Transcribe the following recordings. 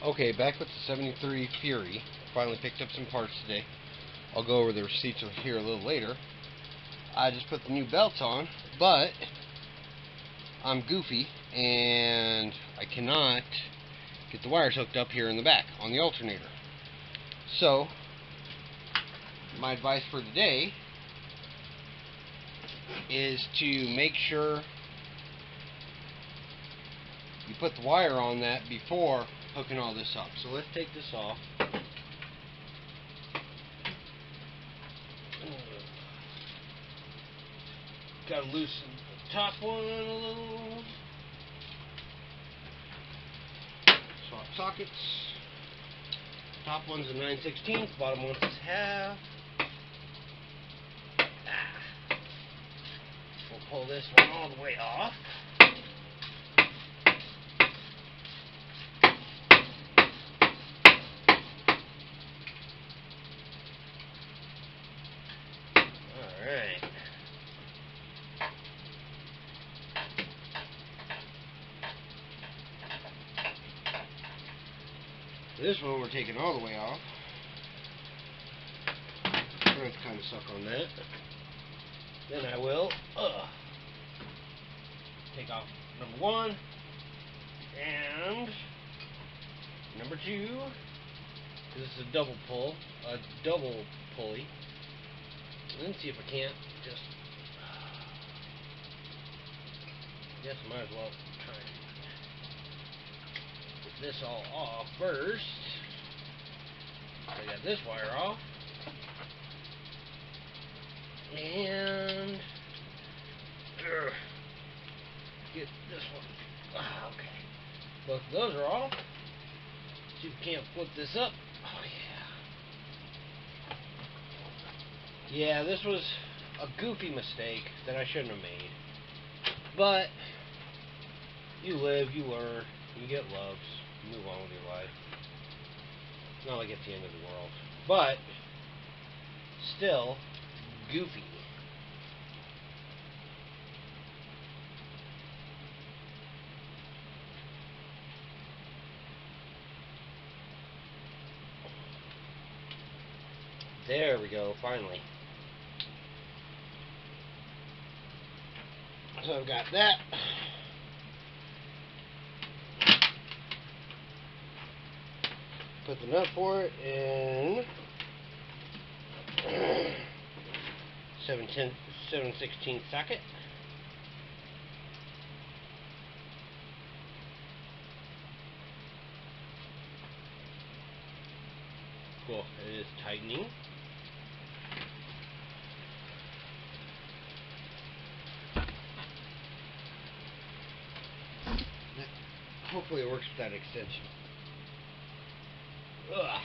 Okay, back with the 73 Fury. Finally picked up some parts today. I'll go over the receipts here a little later. I just put the new belts on, but I'm goofy and I cannot get the wires hooked up here in the back on the alternator. So, my advice for today is to make sure you put the wire on that before hooking all this up. So let's take this off. Gotta loosen the top one a little. Swap sockets. Top one's a 9/16, bottom one's a half. We'll pull this one all the way off. Alright. This one we're taking all the way off. I'm going to kind of suck on that. Then I will take off number 1 and number 2. This is a double pulley. Let's see if I can't just. I guess I might as well try and get this all off first. I got this wire off. And get this one. Okay. Both of those are off. See if we can't flip this up. Oh, yeah. Yeah, this was a goofy mistake that I shouldn't have made. But you live, you learn, you get loves, you move on with your life. It's not like it's the end of the world. But still goofy. There we go, finally. So I've got that. Put the nut for it in 7/16 socket. Cool, it is tightening. Hopefully it works with that extension. Ugh.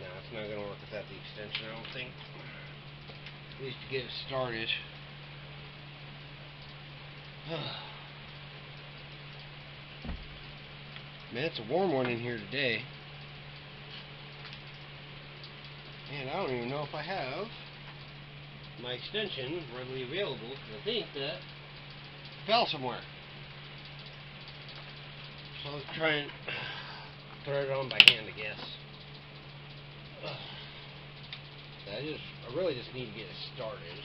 No, it's not going to work without the extension, I don't think. At least to get it started. Man, it's a warm one in here today. And I don't even know if I have my extension readily available, because I think that fell somewhere. So let's try and thread it on by hand, I guess. I really just need to get it started.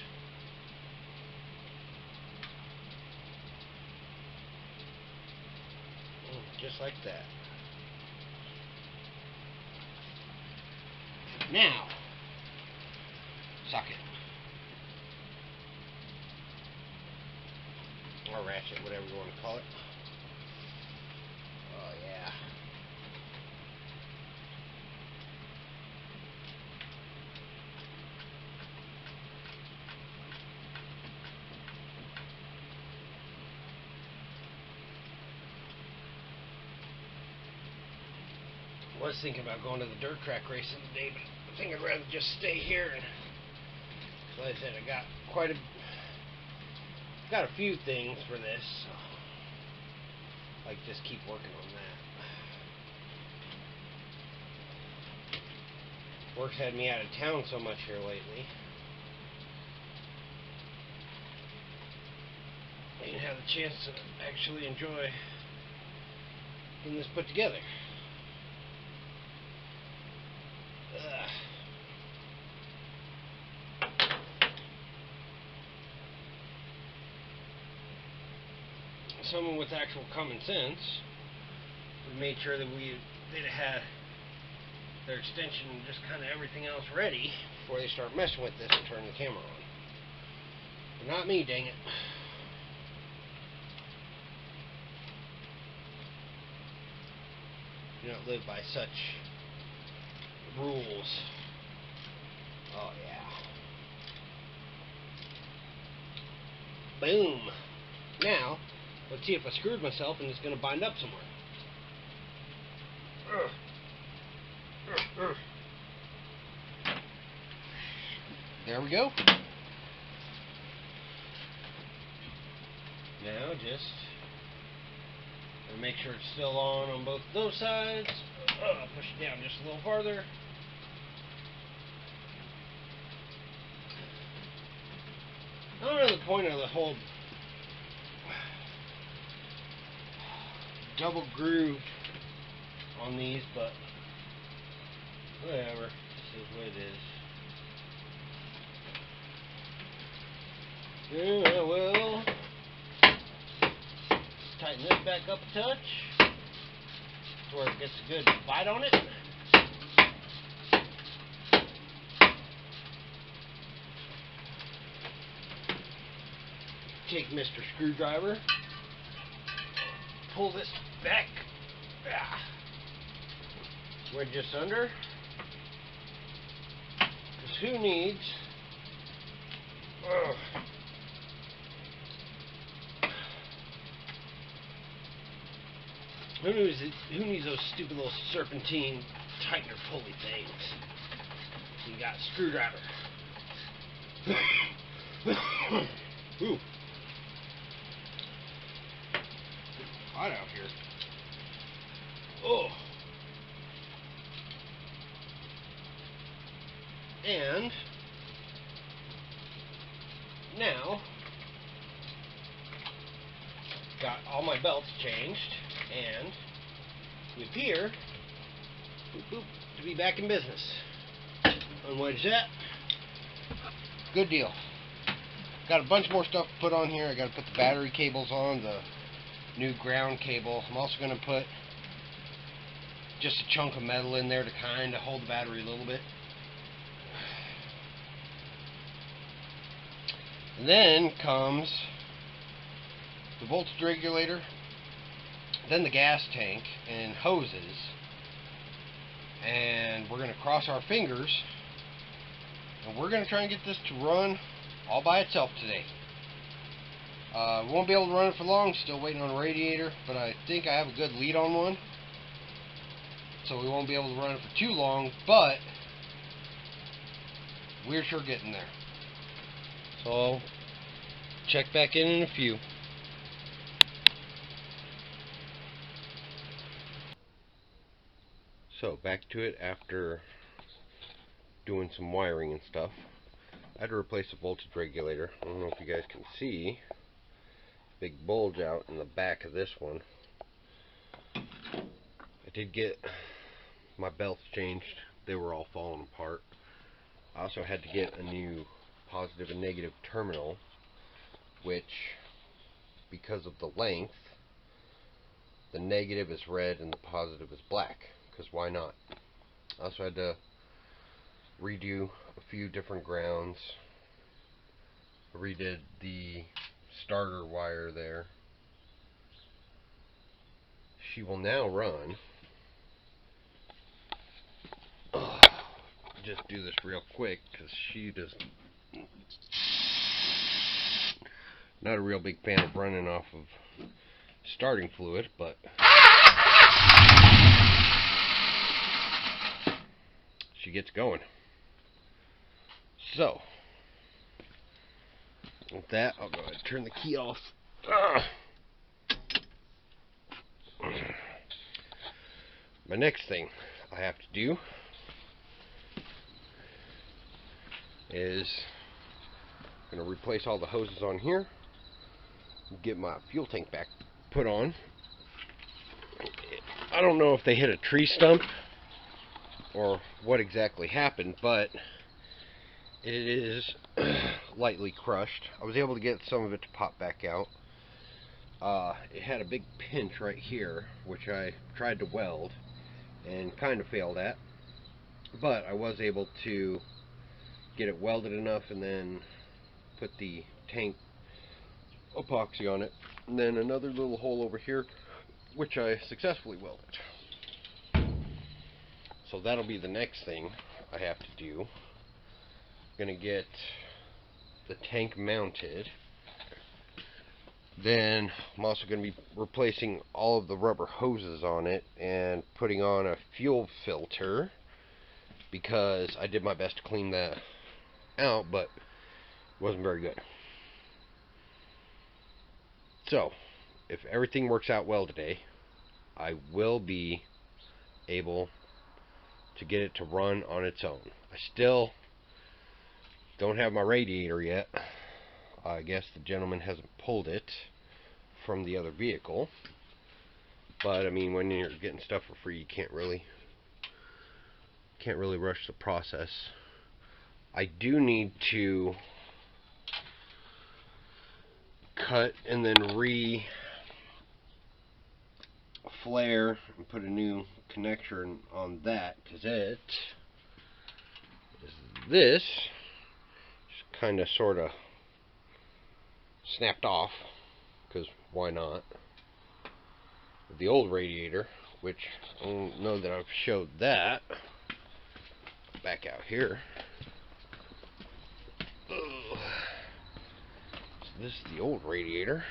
Just like that. Now, socket. Or ratchet, whatever you want to call it. Oh, yeah. I was thinking about going to the dirt track racing today, but I think I'd rather just stay here. And so like I said, I got a few things for this. So like, just keep working on Work's had me out of town so much here lately. I didn't have the chance to actually enjoy getting this put together. Someone with actual common sense would made sure that they'd had their extension and just kind of everything else ready before they start messing with this and turn the camera on. But not me, dang it. Do not live by such rules. Oh yeah. Boom. Now, let's see if I screwed myself and it's going to bind up somewhere. There we go. Now just make sure it's still on both those sides. Push it down just a little farther. I don't know the point of the whole double groove on these, but whatever. This is what it is. Yeah, I will tighten this back up a touch to where it gets a good bite on it. Take Mr. Screwdriver, pull this back, wedge this under, because who needs who needs those stupid little serpentine tightener pulley things? You got a screwdriver. Ooh. Hot out here. Oh. And now got all my belts changed, and we appear to be back in business. Unwedge that. Good deal. Got a bunch more stuff to put on here. I got to put the battery cables on, the new ground cable. I'm also going to put just a chunk of metal in there to kind of hold the battery a little bit. And then comes the voltage regulator, then the gas tank and hoses, and we're going to cross our fingers and we're going to try and get this to run all by itself today. We won't be able to run it for long, still waiting on a radiator, but I think I have a good lead on one, so we won't be able to run it for too long, but we're sure getting there. So I'll check back in a few. So back to it after doing some wiring and stuff. I had to replace the voltage regulator. I don't know if you guys can see big bulge out in the back of this one. I did get my belts changed. They were all falling apart. I also had to get a new positive and negative terminal, which, because of the length, the negative is red and the positive is black, because why not? I also had to redo a few different grounds. I redid the starter wire there. She will now run. Just do this real quick because she does not a real big fan of running off of starting fluid, but she gets going. So with that, I'll go ahead and turn the key off. My next thing I have to do is going to replace all the hoses on here, get my fuel tank back put on. I don't know if they hit a tree stump or what exactly happened, but it is lightly crushed. I was able to get some of it to pop back out. It had a big pinch right here, which I tried to weld and kind of failed at, but I was able to get it welded enough and then put the tank epoxy on it, and then another little hole over here which I successfully welded. So that'll be the next thing I have to do. I'm gonna get the tank mounted. Then I'm also going to be replacing all of the rubber hoses on it and putting on a fuel filter, because I did my best to clean that out, but it wasn't very good. So, if everything works out well today, I will be able to get it to run on its own. I still don't have my radiator yet. I guess the gentleman hasn't pulled it from the other vehicle. But I mean, when you're getting stuff for free, you can't really rush the process. I do need to cut and then re-flare and put a new connector on that, because it is this just kind of sort of snapped off, because why not? The old radiator, which I don't know that I've showed that, back out here. Ugh. So this is the old radiator.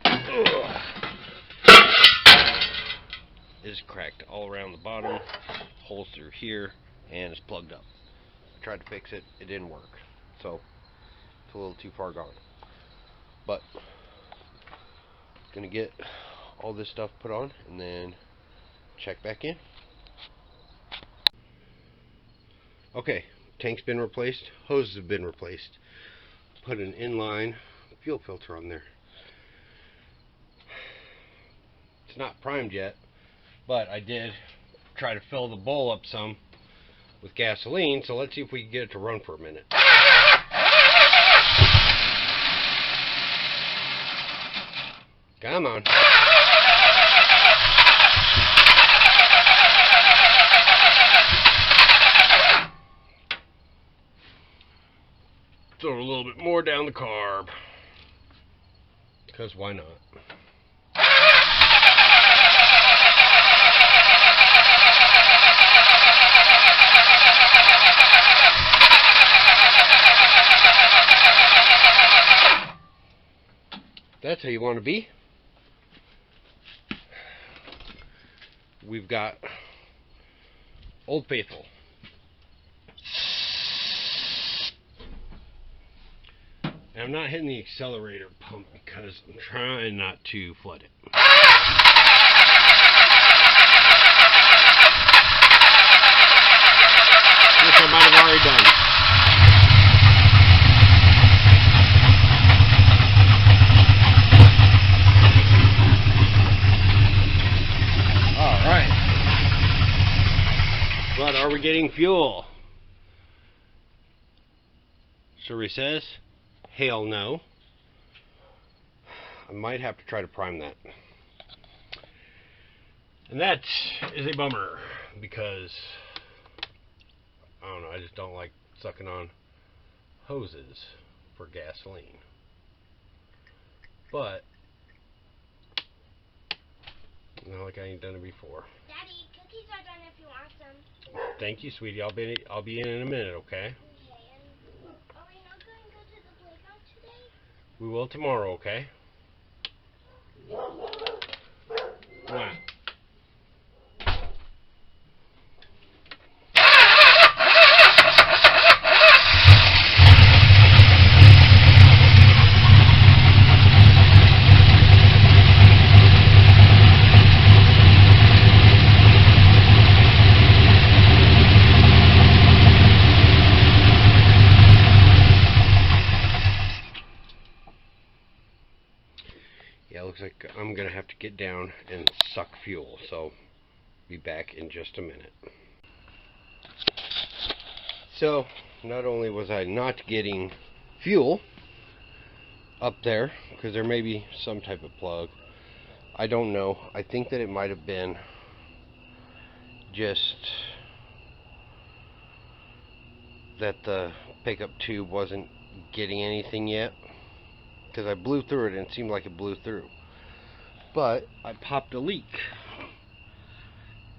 Ugh. It is cracked all around the bottom, holes through here, and it's plugged up. I tried to fix it, it didn't work. So a little too far gone, but gonna get all this stuff put on and then check back in. Okay, tank's been replaced, hoses have been replaced. Put an inline fuel filter on there. It's not primed yet, but I did try to fill the bowl up some with gasoline, so let's see if we can get it to run for a minute. Come on. Throw a little bit more down the carb, because why not? That's how you want to be. We've got Old Faithful. And I'm not hitting the accelerator pump because I'm trying not to flood it. Which I might have already done. But are we getting fuel? Survey says, hell no. I might have to try to prime that. And that is a bummer, because I don't know, I just don't like sucking on hoses for gasoline. But not like I ain't done it before. Daddy, cookies are done if you want some. Thank you, sweetie. I'll be in a minute, okay? Okay, and are we not going to go to the playground today? We will tomorrow, okay? What? get down and suck fuel. So, be back in just a minute. So, not only was I not getting fuel up there, because there may be some type of plug. I don't know. I think that it might have been just that the pickup tube wasn't getting anything yet, because I blew through it and it seemed like it blew through. But I popped a leak,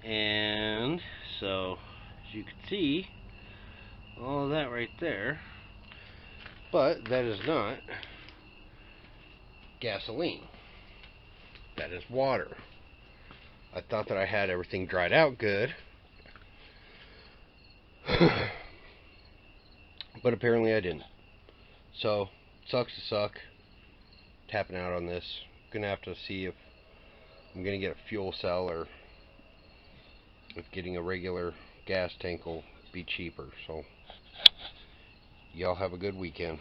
and so as you can see, all of that right there. But that is not gasoline. That is water. I thought that I had everything dried out good, but apparently I didn't. So, sucks to suck. Tapping out on this. Gonna have to see if I'm gonna get a fuel cell or if getting a regular gas tank will be cheaper. So, y'all have a good weekend.